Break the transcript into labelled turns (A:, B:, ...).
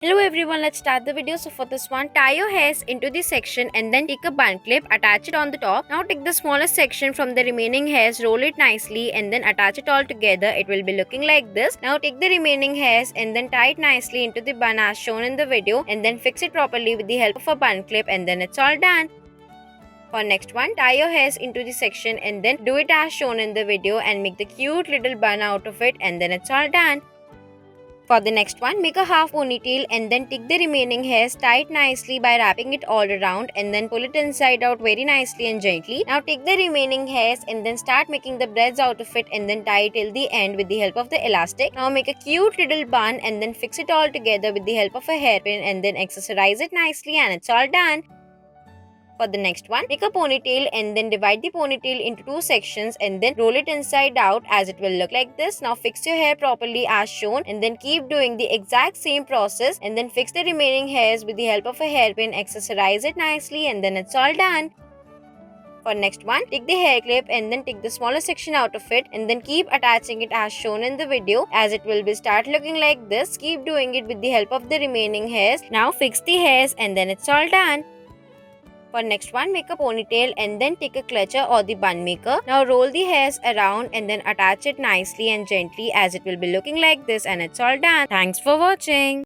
A: Hello everyone, let's start the video. So for this one, tie your hairs into the section and then take a bun clip, attach it on the top. Now take the smallest section from the remaining hairs, roll it nicely and then attach it all together. It will be looking like this. Now take the remaining hairs and then tie it nicely into the bun as shown in the video and then fix it properly with the help of a bun clip and then it's all done. For next one, tie your hairs into the section and then do it as shown in the video and make the cute little bun out of it and then it's all done. For the next one, make a half ponytail and then take the remaining hairs, tie it nicely by wrapping it all around and then pull it inside out very nicely and gently. Now take the remaining hairs and then start making the braids out of it and then tie it till the end with the help of the elastic. Now make a cute little bun and then fix it all together with the help of a hairpin and then accessorize it nicely and it's all done. For the next one, make a ponytail and then divide the ponytail into two sections and then roll it inside out as it will look like this. Now fix your hair properly as shown and then keep doing the exact same process and then fix the remaining hairs with the help of a hairpin, accessorize it nicely and then it's all done. For next one, take the hair clip and then take the smaller section out of it and then keep attaching it as shown in the video as it will be start looking like this. Keep doing it with the help of the remaining hairs. Now fix the hairs and then it's all done. For next one, make a ponytail and then take a clutcher or the bun maker. Now roll the hairs around and then attach it nicely and gently as it will be looking like this and it's all done. Thanks for watching.